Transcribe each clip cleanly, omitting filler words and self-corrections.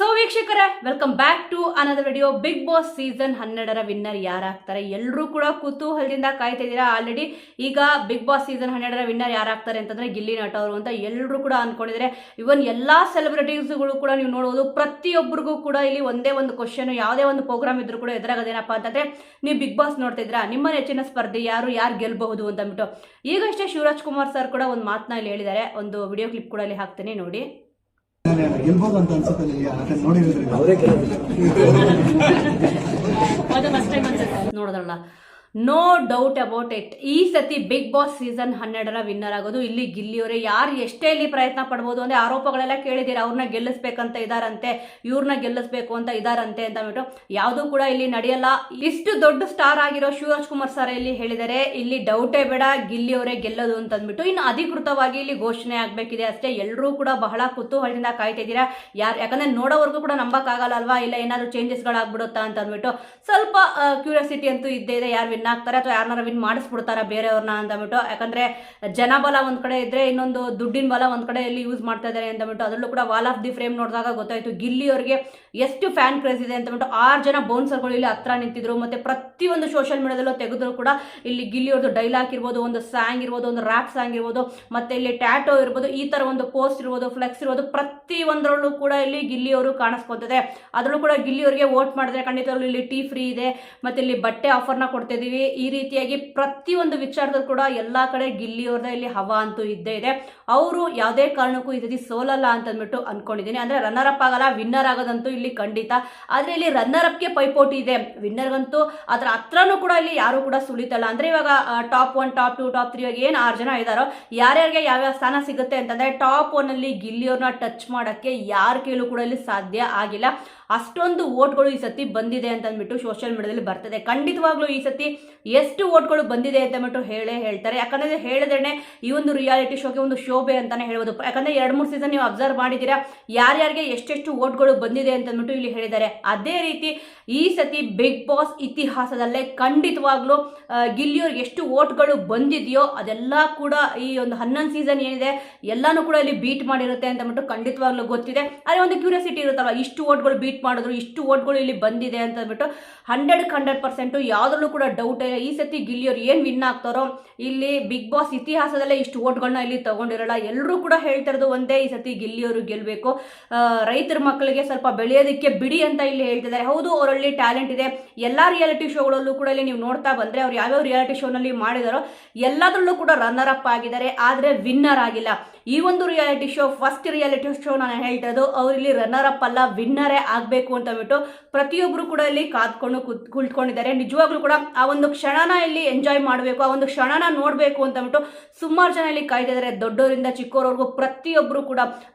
So ವೀಕ್ಷಕರೇ, welcome back to another video. Bigg Boss season 12 winner ಯಾರಾಗ್ತಾರೆ ಎಲ್ಲರೂ ಕೂಡ ಕುತೂಹಲದಿಂದ ಕಾಯ್ತಾ ಇದ್ದೀರಾ. ಆಲ್ರೆಡಿ ಈಗ ಬಿಗ್ ಬಾಸ್ ಸೀಸನ್ 12 ವಿನ್ನರ್ ಯಾರಾಗ್ತಾರೆ ಅಂತಂದ್ರೆ ಗಿಲ್ಲಿ ನಟ ಅವರು ಅಂತ ಎಲ್ಲರೂ ಕೂಡ ಅನ್ಕೊಂಡಿದ್ದಾರೆ. ಇವನ್ ಎಲ್ಲಾ ಸೆಲೆಬ್ರಿಟೀಸ್ಗಳು ಕೂಡ ನೀವು ನೋಡಬಹುದು, ಪ್ರತಿಯೊಬ್ಬರಿಗೂ ಕೂಡ ಇಲ್ಲಿ ಒಂದೇ ಒಂದು ಕ್ವಶನ್, ಯಾವುದೇ ಒಂದು ಪ್ರೋಗ್ರಾಮ್ ಇದ್ರೂ ಕೂಡ ಎದುರಾಗೋದೇನಪ್ಪ ಅಂತಂದ್ರೆ, ನೀವು ಬಿಗ್ ಬಾಸ್ ನೋಡ್ತಾ ಇದ್ರಾ, ನಿಮ್ಮ ನೆಚ್ಚಿನ ಸ್ಪರ್ಧಿ ಯಾರು ಗೆಲ್ಬಹುದು ಅಂತ ಅಂದ್ಬಿಟ್ಟು. ಈಗಷ್ಟೇ ಶಿವರಾಜ್ ಕುಮಾರ್ ಸರ್ ಕೂಡ ಒಂದು ಮಾತನ್ನ ಇಲ್ಲಿ ಹೇಳಿದ್ದಾರೆ. ಒಂದು ವಿಡಿಯೋ ಕ್ಲಿಪ್ ಕೂಡ ಇಲ್ಲಿ ಹಾಕ್ತೇನೆ ನೋಡಿ. ಗೆಲ್ಬಹುದು ಅಂತ ಅನ್ಸುತ್ತೆ ನೋಡೋದಲ್ಲ, ನೋ ಡೌಟ್ ಅಬೌಟ್ ಇಟ್. ಈ ಸತಿ ಬಿಗ್ ಬಾಸ್ ಸೀಸನ್ 12 ವಿನ್ನರ್ ಆಗೋದು ಇಲ್ಲಿ ಗಿಲ್ಲಿಯವರೇ. ಯಾರು ಎಷ್ಟೇ ಇಲ್ಲಿ ಪ್ರಯತ್ನ ಪಡ್ಬೋದು ಅಂದ್ರೆ, ಆರೋಪಗಳೆಲ್ಲ ಕೇಳಿದ್ದೀರಾ, ಅವ್ರನ್ನ ಗೆಲ್ಲಿಸ್ಬೇಕಂತ ಇದಾರಂತೆ, ಇವ್ರನ್ನ ಗೆಲ್ಲಿಸ್ಬೇಕು ಅಂತ ಇದಾರಂತೆ ಅಂತ ಅಂದ್ಬಿಟ್ಟು. ಯಾವುದೂ ಕೂಡ ಇಲ್ಲಿ ನಡೆಯಲ್ಲ. ಇಷ್ಟು ದೊಡ್ಡ ಸ್ಟಾರ್ ಆಗಿರೋ ಶಿವರಾಜ್ ಕುಮಾರ್ ಸರ್ ಇಲ್ಲಿ ಹೇಳಿದರೆ, ಇಲ್ಲಿ ಡೌಟೇ ಬೇಡ, ಗಿಲ್ಲಿಯವರೇ ಗೆಲ್ಲೋದು ಅಂತ ಅಂದ್ಬಿಟ್ಟು. ಇನ್ನು ಅಧಿಕೃತವಾಗಿ ಇಲ್ಲಿ ಘೋಷಣೆ ಆಗ್ಬೇಕಿದೆ ಅಷ್ಟೇ. ಎಲ್ಲರೂ ಕೂಡ ಬಹಳ ಕುತೂಹಲದಿಂದ ಕಾಯ್ತಾ ಇದ್ದೀರಾ. ಯಾಕಂದ್ರೆ ನೋಡೋವರೆಗೂ ಕೂಡ ನಂಬಕ್ಕಾಗಲ್ಲ ಅಲ್ವಾ, ಇಲ್ಲ ಏನಾದ್ರು ಚೇಂಜಸ್ಗಳಾಗ್ಬಿಡುತ್ತಾ ಅಂತ ಅಂದ್ಬಿಟ್ಟು ಸ್ವಲ್ಪ ಕ್ಯೂರಿಯಾಸಿಟಿ ಅಂತೂ ಇದ್ದೇ ಇದೆ. ಯಾರು ವಿನ್ ಆಗ್ತಾರೆ ಅಥವಾ ಯಾರನ್ನಾರ ವಿನ್ ಮಾಡಿಸ್ಬಿಡ್ತಾರ ಬೇರೆಯವ್ರನ್ನ ಅಂತ ಅಂದ್ಬಿಟ್ಟು. ಯಾಕಂದ್ರೆ ಜನಬಲ ಒಂದ್ ಕಡೆ ಇದ್ರೆ, ಇನ್ನೊಂದು ದುಡ್ಡಿನ ಬಲ ಒಂದ್ ಕಡೆ ಇಲ್ಲಿ ಯೂಸ್ ಮಾಡ್ತಾ ಇದ್ದಾರೆ ಅಂತ ಅಂದ್ಬಿಟ್ಟು. ಅದರಲ್ಲೂ ಕೂಡ ವಾಲ್ ಆಫ್ ದಿ ಫ್ರೇಮ್ ನೋಡಿದಾಗ ಗೊತ್ತಾಯ್ತು ಗಿಲ್ಲಿ ಅವರಿಗೆ ಎಷ್ಟು ಫ್ಯಾನ್ ಕ್ರೇಜ್ ಇದೆ ಅಂತ ಅಂದ್ಬಿಟ್ಟು. 6 ಜನ ಬೌನ್ಸರ್ಗಳು ಇಲ್ಲಿ ಹತ್ರ ನಿಂತಿದ್ರು. ಮತ್ತೆ ಪ್ರತಿಯೊಂದು ಸೋಷಿಯಲ್ ಮೀಡಿಯಾದಲ್ಲೂ ತೆಗೆದ್ರು ಕೂಡ ಇಲ್ಲಿ ಗಿಲ್ಲಿ ಅವ್ರದ್ದು ಡೈಲಾಗ್ ಇರ್ಬೋದು, ಒಂದು ಸಾಂಗ್ ಇರ್ಬೋದು, ಒಂದು ರ್ಯಾಪ್ ಸಾಂಗ್ ಇರ್ಬೋದು, ಮತ್ತೆ ಇಲ್ಲಿ ಟ್ಯಾಟೋ ಇರ್ಬೋದು, ಈ ತರ ಒಂದು ಪೋಸ್ಟ್ ಇರ್ಬೋದು, ಫ್ಲೆಕ್ಸ್ ಇರ್ಬೋದು, ಪ್ರತಿ ಒಂದರಲ್ಲೂ ಕೂಡ ಇಲ್ಲಿ ಗಿಲ್ಲಿ ಅವರು ಕಾಣಿಸ್ಕೊತಿದೆ. ಅದರಲ್ಲೂ ಕೂಡ ಗಿಲ್ಲಿ ಅವರಿಗೆ ವೋಟ್ ಮಾಡಿದ್ರೆ ಖಂಡಿತವಾಗ್ಲೂ ಇಲ್ಲಿ ಟೀ ಫ್ರೀ ಇದೆ, ಮತ್ತೆ ಇಲ್ಲಿ ಬಟ್ಟೆ ಆಫರ್ನ ಕೊಡ್ತಿದೀವಿ. ಈ ರೀತಿಯಾಗಿ ಪ್ರತಿಯೊಂದು ವಿಚಾರದಲ್ಲೂ ಕೂಡ ಎಲ್ಲಾ ಕಡೆ ಗಿಲ್ಲಿ ಅವ್ರದ ಇಲ್ಲಿ ಹವಾ ಅಂತೂ ಇದ್ದೇ ಇದೆ. ಅವರು ಯಾವುದೇ ಕಾರಣಕ್ಕೂ ಈ ಸತಿ ಸೋಲಲ್ಲ ಅಂತ ಅಂದ್ಬಿಟ್ಟು ಅನ್ಕೊಂಡಿದ್ದೀನಿ. ಅಂದ್ರೆ ರನ್ನರ್ ಅಪ್ ಆಗಲ್ಲ, ವಿನ್ನರ್ ಆಗೋದಂತೂ ಇಲ್ಲಿ ಖಂಡಿತ. ಆದ್ರೆ ಇಲ್ಲಿ ರನ್ನರ್ ಅಪ್ಗೆ ಪೈಪೋಟಿ ಇದೆ, ವಿನ್ನರ್ಗಂತೂ ಅದ್ರ ಹತ್ರನೂ ಕೂಡ ಇಲ್ಲಿ ಯಾರು ಕೂಡ ಸುಳಿತಲ್ಲ. ಅಂದ್ರೆ ಇವಾಗ ಟಾಪ್ 1, ಟಾಪ್ 2, ಟಾಪ್ 3 ಏನ್ 6 ಜನ ಇದಾರೋ, ಯಾರ್ಯಾರಿಗೆ ಯಾವ್ಯಾವ ಸ್ಥಾನ ಸಿಗುತ್ತೆ ಅಂತಂದ್ರೆ, ಟಾಪ್ 1 ಅಲ್ಲಿ ಗಿಲ್ಲಿ ಅವ್ರನ್ನ ಟಚ್ ಮಾಡಕ್ಕೆ ಯಾರ ಕೈಲೂ ಕೂಡ ಇಲ್ಲಿ ಸಾಧ್ಯ ಆಗಿಲ್ಲ. ಅಷ್ಟೊಂದು ಓಟ್ಗಳು ಈ ಸತಿ ಬಂದಿದೆ ಅಂತ ಅಂದ್ಬಿಟ್ಟು ಸೋಷಿಯಲ್ ಮೀಡಿಯಾದಲ್ಲಿ ಬರ್ತದೆ. ಖಂಡಿತವಾಗ್ಲೂ ಈ ಸತಿ ಎಷ್ಟು ಓಟ್ಗಳು ಬಂದಿದೆ ಅಂತ ಅಂದ್ಬಿಟ್ಟು ಹೇಳ್ತಾರೆ. ಯಾಕಂದ್ರೆ ಹೇಳಿದ್ರೆ ಈ ಒಂದು ರಿಯಾಲಿಟಿ ಶೋಗೆ ಒಂದು ಶೋಭೆ ಅಂತಾನೆ ಹೇಳ್ಬೋದು. ಯಾಕಂದ್ರೆ 2-3 ಸೀಸನ್ ನೀವು ಅಬ್ಸರ್ವ್ ಮಾಡಿದ್ದೀರಾ, ಯಾರ್ಯಾರಿಗೆ ಎಷ್ಟೆಷ್ಟು ಓಟ್ಗಳು ಬಂದಿದೆ ಅಂತ ಅಂದ್ಬಿಟ್ಟು ಇಲ್ಲಿ ಹೇಳಿದ್ದಾರೆ. ಅದೇ ರೀತಿ ಈ ಸತಿ ಬಿಗ್ ಬಾಸ್ ಇತಿಹಾಸದಲ್ಲೇ ಖಂಡಿತವಾಗ್ಲೂ ಗಿಲ್ಲಿಯವ್ರಿಗೆ ಎಷ್ಟು ಓಟ್ಗಳು ಬಂದಿದೆಯೋ ಅದೆಲ್ಲ ಕೂಡ ಈ ಒಂದು 11 ಸೀಸನ್ ಏನಿದೆ ಎಲ್ಲಾನು ಕೂಡ ಇಲ್ಲಿ ಬೀಟ್ ಮಾಡಿರುತ್ತೆ ಅಂತ ಅಂದ್ಬಿಟ್ಟು ಖಂಡಿತವಾಗ್ಲೂ ಗೊತ್ತಿದೆ. ಅದೇ ಒಂದು ಕ್ಯೂರಿಯಾಸಿಟಿ ಇರುತ್ತಲ್ಲ, ಇಷ್ಟು ಓಟ್ಗಳು ಬೀಟ್ ಮಾಡಿದ್ರು, ಇಷ್ಟು ಓಟ್ಗಳು ಇಲ್ಲಿ ಬಂದಿದೆ ಅಂತ ಅಂದ್ಬಿಟ್ಟು 100% ಯಾವ್ದ್ರಲ್ಲೂ ಕೂಡ ಡೌಟ್ ಇಲ್ಲ. ಈ ಸತಿ ಗಿಲ್ಲಿಯವ್ರು ಏನ್ ವಿನ್ ಆಗ್ತಾರೋ, ಇಲ್ಲಿ ಬಿಗ್ ಬಾಸ್ ಇತಿಹಾಸದಲ್ಲೇ ಇಷ್ಟು ಓಟ್ಗಳನ್ನ ಇಲ್ಲಿ ತಗೊಂಡಿರಲ್ಲ. ಎಲ್ಲರೂ ಕೂಡ ಹೇಳ್ತಾ ಇರೋದು ಒಂದೇ, ಈ ಸತಿ ಗಿಲ್ಲಿಯವರು ಗೆಲ್ಬೇಕು, ರೈತರ ಮಕ್ಕಳಿಗೆ ಸ್ವಲ್ಪ ಬೆಳೆಯೋದಕ್ಕೆ ಬಿಡಿ ಅಂತ ಇಲ್ಲಿ ಹೇಳ್ತಿದ್ದಾರೆ. ಹೌದು, ಅವರಲ್ಲಿ ಟ್ಯಾಲೆಂಟ್ ಇದೆ. ಎಲ್ಲಾ ರಿಯಾಲಿಟಿ ಶೋಗಳಲ್ಲೂ ಕೂಡ ಇಲ್ಲಿ ನೀವು ನೋಡ್ತಾ ಬಂದ್ರೆ, ಅವ್ರು ಯಾವ್ಯಾವ ರಿಯಾಲಿಟಿ ಶೋನಲ್ಲಿ ಮಾಡಿದಾರೋ ಎಲ್ಲದರಲ್ಲೂ ಕೂಡ ರನ್ನರ್ ಅಪ್ ಆಗಿದ್ದಾರೆ, ಆದ್ರೆ ವಿನ್ನರ್ ಆಗಿಲ್ಲ. ಈ ಒಂದು reality show, first reality show ನಾನು ಹೇಳ್ತಾ ಇರೋದು, ಅವ್ರು ಇಲ್ಲಿ ರನ್ನರ್ ಅಪ್ ಅಲ್ಲ, ವಿನ್ನರೇ ಆಗ್ಬೇಕು ಅಂತ ಬಿಟ್ಟು ಪ್ರತಿಯೊಬ್ರು ಕೂಡ ಇಲ್ಲಿ ಕಾದ್ಕೊಂಡು ಕುಳಿತುಕೊಂಡಿದ್ದಾರೆ. ನಿಜವಾಗ್ಲೂ ಕೂಡ ಆ ಒಂದು ಕ್ಷಣನ ಇಲ್ಲಿ ಎಂಜಾಯ್ ಮಾಡಬೇಕು, ಆ ಒಂದು ಕ್ಷಣನ ನೋಡ್ಬೇಕು ಅಂತ ಬಿಟ್ಟು ಸುಮಾರು ಜನ ಇಲ್ಲಿ ಕಾಯ್ತಿದ್ದಾರೆ. ದೊಡ್ಡವರಿಂದ ಚಿಕ್ಕವರವರೆಗೂ ಪ್ರತಿಯೊಬ್ರು ಕೂಡ,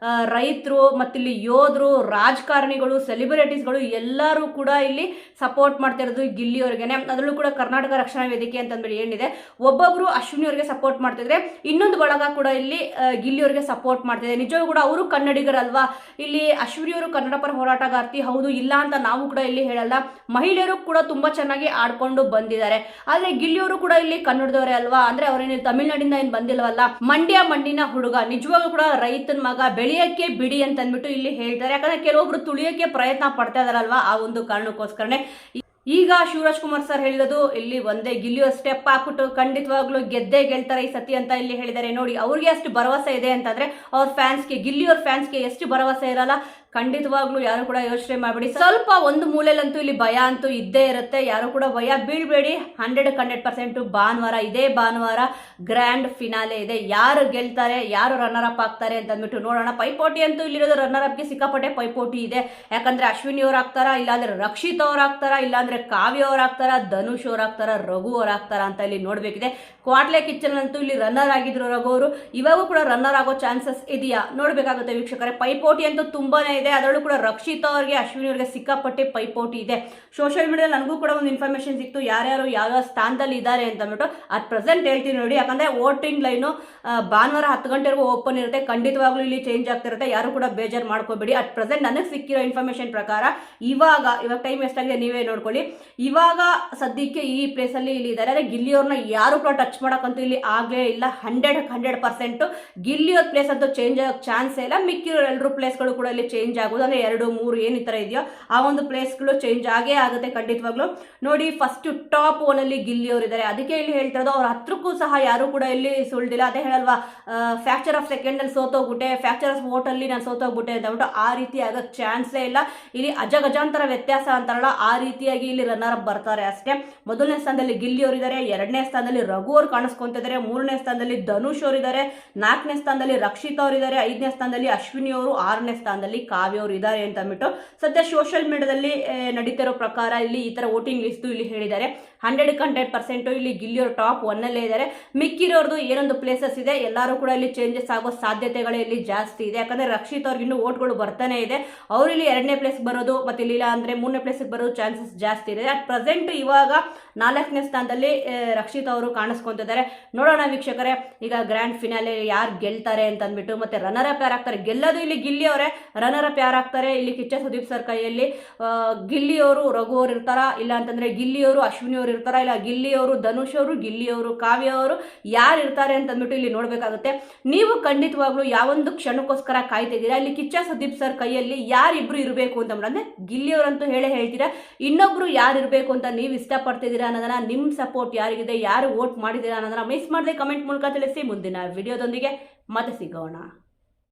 ರೈತರು, ಮತ್ತಿಲ್ಲಿ ಯೋಧರು, ರಾಜಕಾರಣಿಗಳು, ಸೆಲೆಬ್ರಿಟೀಸ್ಗಳು ಎಲ್ಲರೂ ಕೂಡ ಇಲ್ಲಿ ಸಪೋರ್ಟ್ ಮಾಡ್ತಾ ಇರೋದು ಗಿಲ್ಲಿ ಅವ್ರಿಗೆನೆ. ಅದರಲ್ಲೂ ಕೂಡ ಕರ್ನಾಟಕ ರಕ್ಷಣಾ ವೇದಿಕೆ ಅಂತಂದ್ಬಿಟ್ಟು ಏನಿದೆ, ಒಬ್ಬೊಬ್ರು ಅಶ್ವಿನಿ ಅವರಿಗೆ ಸಪೋರ್ಟ್ ಮಾಡ್ತಿದ್ರೆ, ಇನ್ನೊಂದು ಬಳಗ ಕೂಡ ಇಲ್ಲಿ ಗಿಲ್ಲಿ ಅವರಿಗೆ ಸಪೋರ್ಟ್ ಮಾಡ್ತಿದೆ. ನಿಜವೂ ಕೂಡ ಅವರು ಕನ್ನಡಿಗರಲ್ವಾ. ಇಲ್ಲಿ ಅಶ್ವಿನಿ ಅವರು ಕನ್ನಡ ಪರ ಹೋರಾಟಗಾರ್ತಿ, ಹೌದು, ಇಲ್ಲ ಅಂತ ನಾವು ಕೂಡ ಇಲ್ಲಿ ಹೇಳಲ್ಲ. ಮಹಿಳೆಯರು ಕೂಡ ತುಂಬಾ ಚೆನ್ನಾಗಿ ಆಡ್ಕೊಂಡು ಬಂದಿದ್ದಾರೆ. ಆದ್ರೆ ಗಿಲ್ಲಿಯವರು ಕೂಡ ಇಲ್ಲಿ ಕನ್ನಡದವರೇ ಅಲ್ವಾ. ಅಂದ್ರೆ ಅವ್ರೇನು ತಮಿಳ್ನಾಡಿಂದ ಏನ್ ಬಂದಿಲ್ವಲ್ಲ, ಮಣ್ಣಿನ ಹುಡುಗ. ನಿಜವಾಗ್ಲೂ ಕೂಡ ರೈತನ ಮಗ, ಬೆಳೆಯಕ್ಕೆ ಬಿಡಿ ಅಂತ ಅಂದ್ಬಿಟ್ಟು ಇಲ್ಲಿ ಹೇಳ್ತಾರೆ. ಯಾಕಂದ್ರೆ ಕೆಲವೊಬ್ರು ತುಳಿಯಕ್ಕೆ ಪ್ರಯತ್ನ ಪಡ್ತಾ ಇದಾರಲ್ವಾ, ಆ ಒಂದು ಕಾರಣಕ್ಕೋಸ್ಕರನೇ ಈಗ ಶಿವರಾಜ್ ಕುಮಾರ್ ಸರ್ ಹೇಳಿರೋದು ಇಲ್ಲಿ ಒಂದೇ, ಗಿಲ್ಲಿಯೋ ಸ್ಟೆಪ್ ಹಾಕ್ಬಿಟ್ಟು ಖಂಡಿತವಾಗ್ಲೂ ಗೆದ್ದೇ ಗೆಲ್ತಾರೆ ಈ ಸತಿ ಅಂತ ಇಲ್ಲಿ ಹೇಳಿದ್ದಾರೆ. ನೋಡಿ, ಅವ್ರಿಗೆ ಅಷ್ಟು ಭರವಸೆ ಇದೆ ಅಂತಂದ್ರೆ ಅವ್ರ ಫ್ಯಾನ್ಸ್ಗೆ, ಗಿಲ್ಲಿಯವ್ರ ಫ್ಯಾನ್ಸ್ಗೆ ಎಷ್ಟು ಭರವಸೆ ಇರಲ್ಲ. ಖಂಡಿತವಾಗ್ಲೂ ಯಾರು ಕೂಡ ಯೋಚನೆ ಮಾಡಬೇಡಿ. ಸ್ವಲ್ಪ ಒಂದು ಮೂಲೆಯಲ್ಲಂತೂ ಇಲ್ಲಿ ಭಯ ಅಂತೂ ಇದ್ದೇ ಇರುತ್ತೆ. ಯಾರು ಕೂಡ ಭಯ ಬೀಳ್ಬೇಡಿ. 100% ಭಾನುವಾರ, ಇದೇ ಭಾನುವಾರ ಗ್ರ್ಯಾಂಡ್ ಫಿನಾಲೆ ಇದೆ. ಯಾರು ಗೆಲ್ತಾರೆ, ಯಾರು ರನ್ನರ್ ಅಪ್ ಆಗ್ತಾರೆ ಅಂತ ಅಂದ್ಬಿಟ್ಟು ನೋಡೋಣ. ಪೈಪೋಟಿ ಅಂತೂ ಇಲ್ಲಿರೋದು ರನ್ನರ್ ಅಪ್ಗೆ ಸಿಕ್ಕಾಪಟ್ಟೆ ಪೈಪೋಟಿ ಇದೆ. ಯಾಕಂದ್ರೆ ಅಶ್ವಿನಿ ಅವ್ರು ಆಗ್ತಾರಾ, ಇಲ್ಲಾಂದ್ರೆ ರಕ್ಷಿತ್ ಅವ್ರು ಆಗ್ತಾರಾ, ಇಲ್ಲಾಂದ್ರೆ ಕಾವ್ಯ ಅವ್ರು ಆಗ್ತಾರಾ, ಧನುಷ್ ಅವ್ರು ಆಗ್ತಾರಾ, ರಘು ಅವ್ರು ಆಗ್ತಾರಾ ಅಂತ ಇಲ್ಲಿ ನೋಡ್ಬೇಕಿದೆ. ಕ್ವಾಟ್ಲೆ ಕಿಚನ್ ಅಂತೂ ಇಲ್ಲಿ ರನ್ನರ್ ಆಗಿದ್ರು ರಘು ಅವರು, ಇವಾಗೂ ಕೂಡ ರನ್ನರ್ ಆಗೋ ಚಾನ್ಸಸ್ ಇದೆಯಾ ನೋಡ್ಬೇಕಾಗುತ್ತೆ ವೀಕ್ಷಕರೇ. ಪೈಪೋಟಿ ಅಂತೂ ತುಂಬಾನೇ ಇದೆ. ಅದರಲ್ಲೂ ಕೂಡ ರಕ್ಷಿತ್ ಅವರಿಗೆ, ಅಶ್ವಿನಿ ಅವರಿಗೆ ಸಿಕ್ಕಾಪಟ್ಟೆ ಪೈಪೋಟಿ ಇದೆ. ಸೋಷಿಯಲ್ ಮೀಡಿಯಾದಲ್ಲಿ ನನಗೂ ಕೂಡ ಒಂದು ಇನ್ಫಾರ್ಮೇಶನ್ ಸಿಕ್ತು, ಯಾರ್ಯಾರು ಯಾವ ಸ್ಥಾನದಲ್ಲಿ ಇದ್ದಾರೆ ಅಂತ ಅಂದ್ಬಿಟ್ಟು. ಅಟ್ ಪ್ರೆಸೆಂಟ್ ಹೇಳ್ತೀನಿ ನೋಡಿ, ಯಾಕಂದ್ರೆ ವೋಟಿಂಗ್ ಲೈನು ಭಾನುವಾರ 10 ಗಂಟೆವರೆಗೂ ಓಪನ್ ಇರುತ್ತೆ. ಖಂಡಿತವಾಗ್ಲೂ ಇಲ್ಲಿ ಚೇಂಜ್ ಆಗ್ತಿರುತ್ತೆ, ಯಾರು ಕೂಡ ಬೇಜಾರು ಮಾಡ್ಕೋಬೇಡಿ. ಅಟ್ ಪ್ರೆಸೆಂಟ್ ನನಗೆ ಸಿಕ್ಕಿರೋ ಇನ್ಫಾರ್ಮೇಶನ್ ಪ್ರಕಾರ ಇವಾಗ ಟೈಮ್ ಎಷ್ಟಾಗಿದೆ ನೀವೇ ನೋಡ್ಕೊಳ್ಳಿ. ಇವಾಗ ಸದ್ಯಕ್ಕೆ ಈ ಪ್ಲೇಸ್ ಅಲ್ಲಿ ಇಲ್ಲಿ ಇದ್ದಾರೆ. ಗಿಲ್ಲಿ ಅವ್ರನ್ನ ಯಾರು ಕೂಡ ಟಚ್ ಟಚ್ ಮಾಡೋಕ್ಕಂತೂ ಇಲ್ಲಿ ಆಗಲೇ ಇಲ್ಲ. 100% ಗಿಲ್ಲಿಯವ್ರ ಪ್ಲೇಸ್ ಅಂತೂ ಚೇಂಜ್ ಆಗೋಕ್ಕೆ ಚಾನ್ಸೇ ಇಲ್ಲ. ಮಿಕ್ಕಿರೋ ಎಲ್ಲರೂ ಪ್ಲೇಸ್ಗಳು ಕೂಡ ಇಲ್ಲಿ ಚೇಂಜ್ ಆಗೋದು, ಅಂದರೆ 2, 3 ಏನು ಈ ಥರ ಇದೆಯೋ ಆ ಒಂದು ಪ್ಲೇಸ್ಗಳು ಚೇಂಜ್ ಆಗೇ ಆಗುತ್ತೆ ಖಂಡಿತವಾಗ್ಲೂ. ನೋಡಿ, ಫಸ್ಟ್ ಟಾಪ್ 1 ಗಿಲ್ಲಿಯವರು ಇದ್ದಾರೆ. ಅದಕ್ಕೆ ಇಲ್ಲಿ ಹೇಳ್ತಿರೋದು, ಅವ್ರ ಹತ್ರಕ್ಕೂ ಸಹ ಯಾರು ಕೂಡ ಇಲ್ಲಿ ಸುಳ್ದಿಲ್ಲ. ಅದೇ ಹೇಳಲ್ವಾ, ಫ್ಯಾಕ್ಚರ್ ಆಫ್ ಸೆಕೆಂಡಲ್ಲಿ ಸೋತೋಗ್ಬಿಟ್ಟೆ, ಫ್ಯಾಕ್ಚರ್ ಆಫ್ ವೋಟಲ್ಲಿ ನಾನು ಸೋತೋಗ್ಬಿಟ್ಟೆ ಅಂತ ಹೇಳ್ಬಿಟ್ಟು ಆ ರೀತಿ ಆಗೋಕ್ಕೆ ಚಾನ್ಸೇ ಇಲ್ಲ. ಇಲ್ಲಿ ಅಜಗಜಾಂತರ ವ್ಯತ್ಯಾಸ ಅಂತಾರಲ್ಲ, ಆ ರೀತಿಯಾಗಿ ಇಲ್ಲಿ ರನ್ನರ್ ಅಪ್ ಬರ್ತಾರೆ ಅಷ್ಟೇ. ಮೊದಲನೇ ಸ್ಥಾನದಲ್ಲಿ ಗಿಲ್ಲಿಯವರು ಇದ್ದಾರೆ, 2ನೇ ಸ್ಥಾನದಲ್ಲಿ ರಘು ಅವ್ರು ಕಾಣಿಸ್ಕೊಂತಿದ್ದಾರೆ, 3ನೇ ಸ್ಥಾನದಲ್ಲಿ ಧನುಷ್ ಅವರು ಇದ್ದಾರೆ, 4ನೇ ಸ್ಥಾನದಲ್ಲಿ ರಕ್ಷಿತ್ ಅವರು ಇದ್ದಾರೆ, 5ನೇ ಸ್ಥಾನದಲ್ಲಿ ಅಶ್ವಿನಿ ಅವರು, 6ನೇ ಸ್ಥಾನದಲ್ಲಿ ಕಾವ್ಯ ಅವರು ಇದ್ದಾರೆ ಅಂತ ಅಂದ್ಬಿಟ್ಟು ಸದ್ಯ ಸೋಷಿಯಲ್ ಮೀಡಿಯಾದಲ್ಲಿ ನಡೀತಿರೋ ಪ್ರಕಾರ ಇಲ್ಲಿ ಈ ತರ ವೋಟಿಂಗ್ ಲಿಸ್ಟ್ ಇಲ್ಲಿ ಹೇಳಿದ್ದಾರೆ. 100% ಇಲ್ಲಿ ಗಿಲ್ಲಿಯವರು ಟಾಪ್ 1 ಇದ್ದಾರೆ. ಮಿಕ್ಕಿರೋರ್ದು ಏನೊಂದು ಪ್ಲೇಸಸ್ ಇದೆ, ಎಲ್ಲರೂ ಕೂಡ ಇಲ್ಲಿ ಚೇಂಜಸ್ ಆಗೋ ಸಾಧ್ಯತೆಗಳೇ ಇಲ್ಲಿ ಜಾಸ್ತಿ ಇದೆ. ಯಾಕಂದ್ರೆ ರಕ್ಷಿತ್ ಅವ್ರಿಗೆ ಇನ್ನೂ ವೋಟ್ಗಳು ಬರ್ತಾನೆ ಇದೆ. ಅವ್ರು ಇಲ್ಲಿ 2ನೇ ಪ್ಲೇಸ್ ಬರೋದು, ಮತ್ತೆ ಇಲ್ಲಿ ಇಲ್ಲ ಅಂದ್ರೆ 3ನೇ ಪ್ಲೇಸ್ಗೆ ಬರೋದು ಚಾನ್ಸಸ್ ಜಾಸ್ತಿ ಇದೆ. ಅಟ್ ಪ್ರೆಸೆಂಟ್ ಇವಾಗ 4ನೇ ಸ್ಥಾನದಲ್ಲಿ ರಕ್ಷಿತ್ ಅವರು ಕಾಣಿಸ್ಕೊಂತಿದ್ದಾರೆ. ನೋಡೋಣ ವೀಕ್ಷಕರೇ, ಈಗ ಗ್ರ್ಯಾಂಡ್ ಫಿನಾಲೆ ಯಾರು ಗೆಲ್ತಾರೆ ಅಂತ ಅಂದ್ಬಿಟ್ಟು. ಮತ್ತೆ ರನ್ನರ್ ಅಪ್ ಯಾರಾಗ್ತಾರೆ, ಗೆಲ್ಲೋದು ಇಲ್ಲಿ ಗಿಲ್ಲಿ ಅವರೇ. ರನ್ನರ್ ಅಪ್ ಯಾರಾಗ್ತಾರೆ, ಇಲ್ಲಿ ಕಿಚ್ಚ ಸುದೀಪ್ ಸರ್ ಕೈಯಲ್ಲಿ ಗಿಲ್ಲಿಯವರು ರಘು ಅವರು ಇರ್ತಾರ, ಇಲ್ಲ ಅಂತಂದ್ರೆ ಗಿಲ್ಲಿಯವರು ಅಶ್ವಿನಿ ಅವರು ಇರ್ತಾರ, ಇಲ್ಲ ಗಿಲ್ಲಿಯವರು ಧನುಷ್ ಅವರು, ಗಿಲ್ಲಿಯವರು ಕಾವ್ಯ ಅವರು, ಯಾರು ಇರ್ತಾರೆ ಅಂತ ಅಂದ್ಬಿಟ್ಟು ಇಲ್ಲಿ ನೋಡ್ಬೇಕಾಗುತ್ತೆ. ನೀವು ಖಂಡಿತವಾಗ್ಲೂ ಯಾವೊಂದು ಕ್ಷಣಕ್ಕೋಸ್ಕರ ಕಾಯ್ತಿದ್ದೀರಾ, ಇಲ್ಲಿ ಕಿಚ್ಚ ಸುದೀಪ್ ಸರ್ ಕೈಯಲ್ಲಿ ಯಾರಿಬ್ರು ಇರಬೇಕು ಅಂತ ಅಂದ್ರೆ ಗಿಲ್ಲಿಯವರಂತೂ ಹೇಳ್ತೀರಾ, ಇನ್ನೊಬ್ರು ಯಾರು ಇರಬೇಕು ಅಂತ ನೀವು ಇಷ್ಟಪಡ್ತಿದ್ದೀರಾ ಅನ್ನೋದನ್ನ, ನಿಮ್ಮ ಸಪೋರ್ಟ್ ಯಾರಿಗಿದೆ, ಯಾರು ವೋಟ್ ಮಾಡಿದ್ದೀರಾ ಅನ್ನೋದನ್ನ ಮಿಸ್ ಮಾಡದೆ ಕಮೆಂಟ್ ಮೂಲಕ ತಿಳಿಸಿ. ಮುಂದಿನ ವಿಡಿಯೋದೊಂದಿಗೆ ಮತ್ತೆ ಸಿಗೋಣ.